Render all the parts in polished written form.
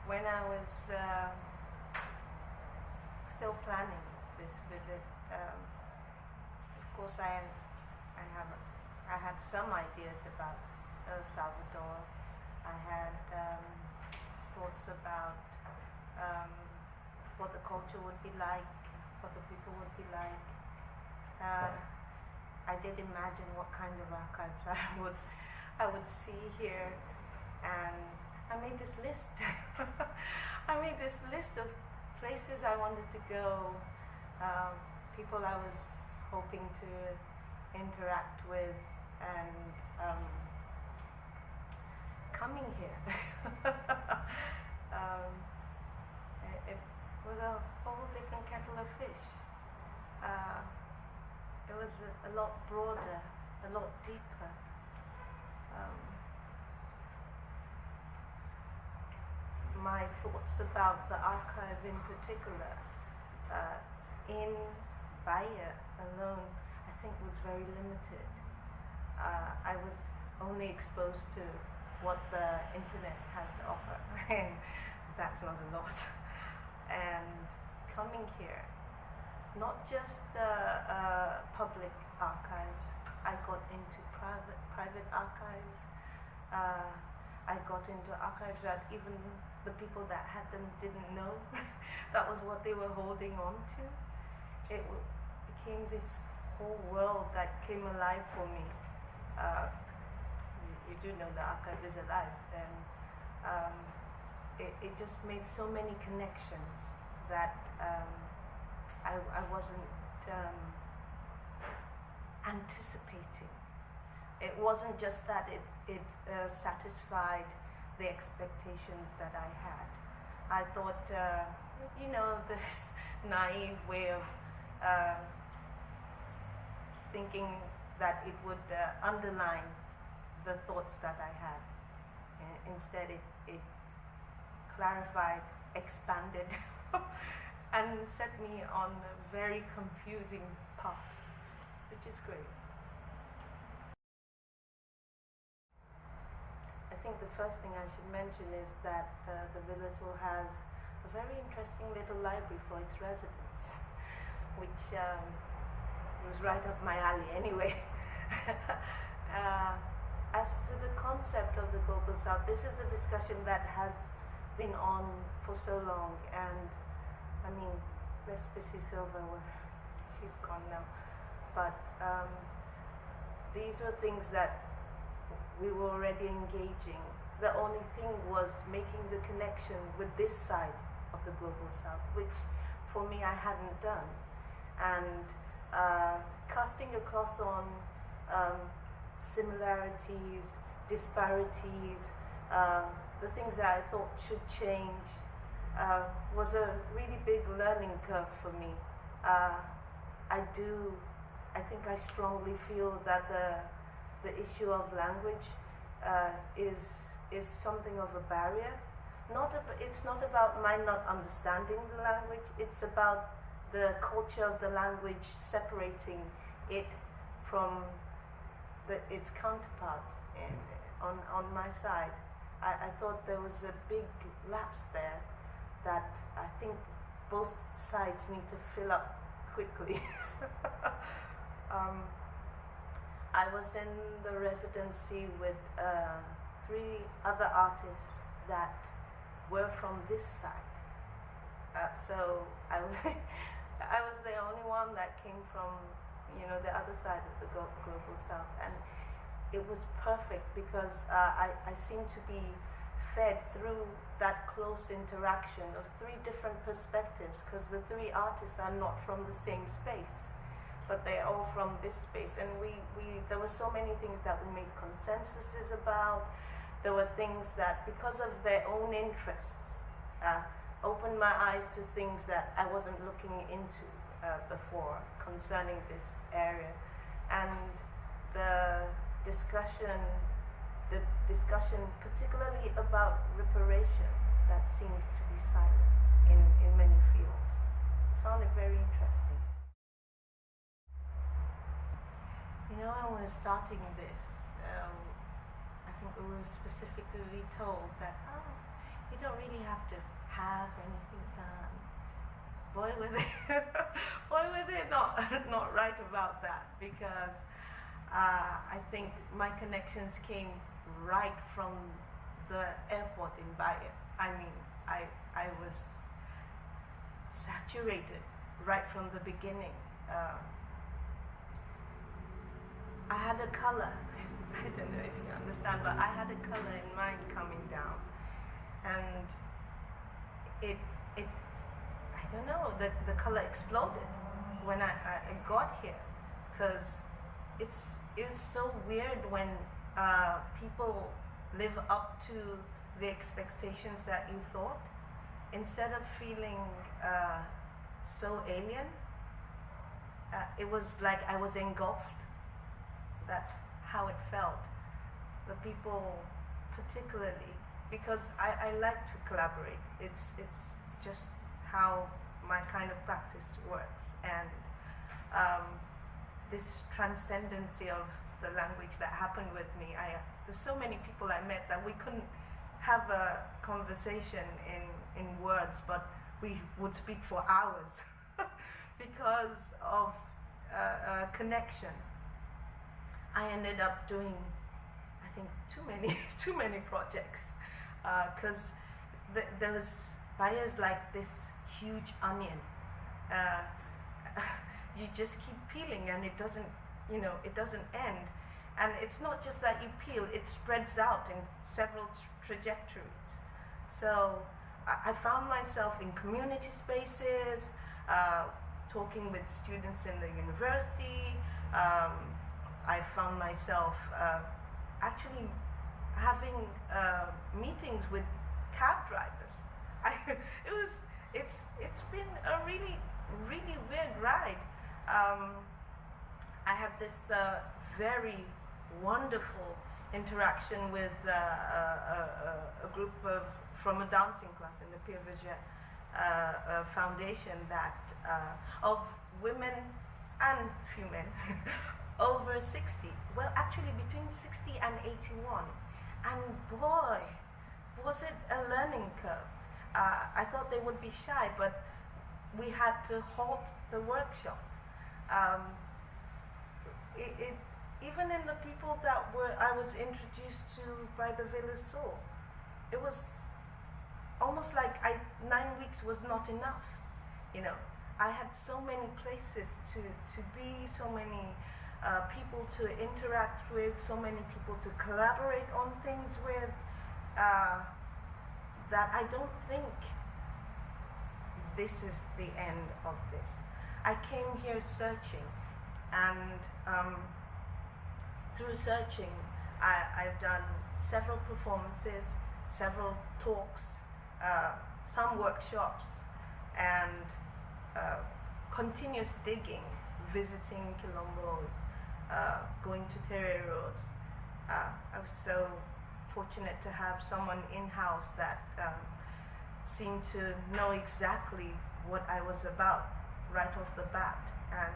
when I was still planning this visit, of course I had some ideas about El Salvador. I had thoughts about what the culture would be like, what the people would be like. I did imagine what kind of archives I would see here, and I made this list. I made this list of places I wanted to go, people I was hoping to interact with, and coming here. It was a whole different kettle of fish. It was a lot broader, a lot deeper. My thoughts about the archive in particular, in Bahia alone, I think was very limited. I was only exposed to what the internet has to offer, and that's not a lot. And coming here, not just public archives, I got into private archives. I got into archives that even the people that had them didn't know that was what they were holding on to. It became this whole world that came alive for me. You do know the archive is alive, and it just made so many connections that I wasn't anticipating. It wasn't just that it satisfied the expectations that I had. I thought, this naive way of thinking that it would underline the thoughts that I had. Instead, it clarified, expanded, and set me on a very confusing path, which is great. I think the first thing I should mention is that the Vila has a very interesting little library for its residents, which was right up my alley anyway. As to the concept of the Global South, this is a discussion that has been on for so long, and I mean, Vespisi Silva, she's gone now, but these were things that we were already engaging. The only thing was making the connection with this side of the Global South, which for me I hadn't done, and casting a cloth on similarities, disparities, the things that I thought should change was a really big learning curve for me. I think I strongly feel that the issue of language is something of a barrier. It's not about my not understanding the language, it's about the culture of the language separating it from its counterpart on my side. I thought there was a big lapse there that I think both sides need to fill up quickly. I was in the residency with 3 other artists that were from this side. So I was the only one that came from the other side of the Global South, and it was perfect because I seemed to be fed through that close interaction of 3 different perspectives, because the 3 artists are not from the same space, but they're all from this space, and there were so many things that we made consensuses about. There were things that, because of their own interests, opened my eyes to things that I wasn't looking into before concerning this area. And the discussion particularly about reparation, that seems to be silent in many fields. I found it very interesting. When we were starting this, I think we were specifically told that, you don't really have to have anything done. Boy, were they not right about that, because I think my connections came right from the airport in Bali. I mean, I was saturated right from the beginning. I had a color. I don't know if you understand, but I had a color in mind coming down, and it I don't know, the color exploded when I got here, because it was so weird when people live up to the expectations that you thought, instead of feeling so alien. It was like I was engulfed. That's how it felt. The people, particularly, because I like to collaborate. It's just how my kind of practice works, and this transcendency of the language that happened with me. There's so many people I met that we couldn't have a conversation in words, but we would speak for hours because of connection. I ended up doing, I think, too many projects, because there was buyers like this huge onion. You just keep peeling, and it doesn't end. And it's not just that you peel; it spreads out in several trajectories. So I found myself in community spaces, talking with students in the university. I found myself actually having meetings with cab drivers. It's been a really weird ride. I had this very wonderful interaction with a group from a dancing class in the Pierre Verger Foundation of women and few men over 60. Well, actually between 60 and 81. And boy, was it a learning curve. I thought they would be shy, but we had to halt the workshop. Even in the people that I was introduced to by the Vila, it was almost like 9 weeks was not enough. I had so many places to be, so many people to interact with, so many people to collaborate on things with, that I don't think this is the end of this. I came here searching, and through searching, I've done several performances, several talks, some workshops, and continuous digging, visiting quilombos, going to terreiros. I was so fortunate to have someone in-house that seemed to know exactly what I was about right off the bat. And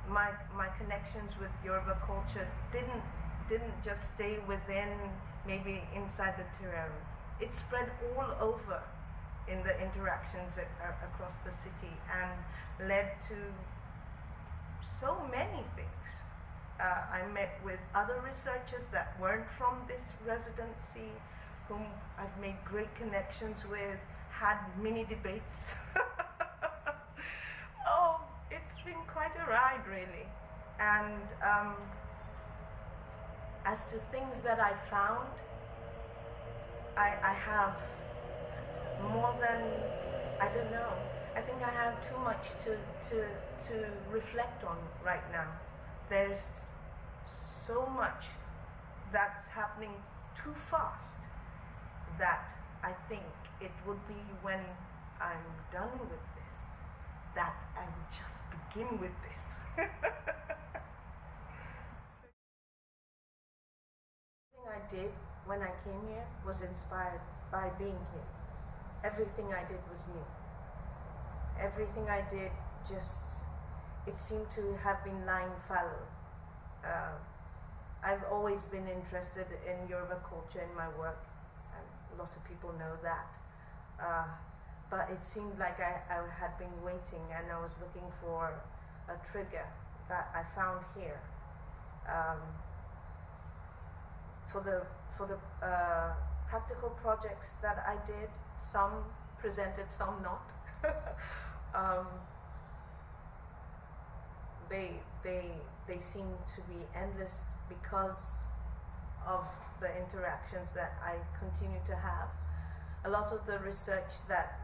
my connections with Yoruba culture didn't just stay within, maybe inside the terreiros. It spread all over in the interactions across the city, and led to so many things. I met with other researchers that weren't from this residency, whom I've made great connections with, had mini debates. Oh, it's been quite a ride, really. And as to things that I found, I have more than, I don't know, I think I have too much to reflect on right now. There's so much that's happening too fast that I think it would be when I'm done with this that I will just begin with this. Everything I did when I came here was inspired by being here. Everything I did was new. Everything I did it seemed to have been lying fallow. I've always been interested in Yoruba culture in my work. I lot of people know that. But it seemed like I had been waiting, and I was looking for a trigger that I found here. For the practical projects that I did, some presented, some not. They seem to be endless because of the interactions that I continue to have. A lot of the research that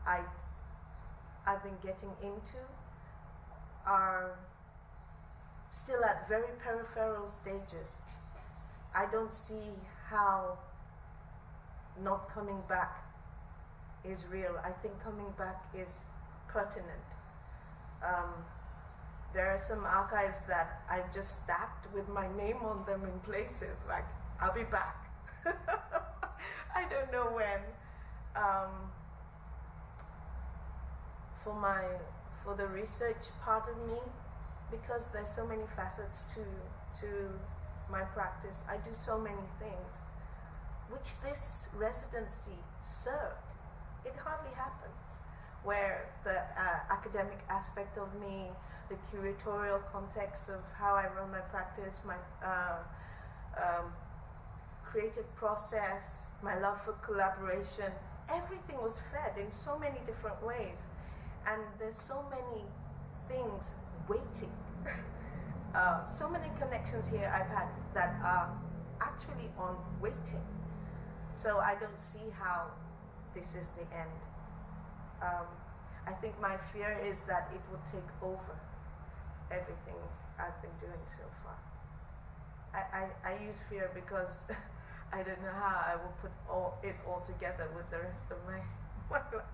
I've been getting into are still at very peripheral stages. I don't see how not coming back is real. I think coming back is pertinent. There are some archives that I've just stacked with my name on them in places, like, I'll be back. I don't know when. For the research part of me, because there's so many facets to my practice, I do so many things, which this residency served. It hardly happens, where the academic aspect of me, the curatorial context of how I run my practice, my creative process, my love for collaboration, everything was fed in so many different ways. And there's so many things waiting. So many connections here I've had that are actually on waiting. So I don't see how this is the end. I think my fear is that it will take over everything I've been doing so far. I use fear because I don't know how I will put it all together with the rest of my life.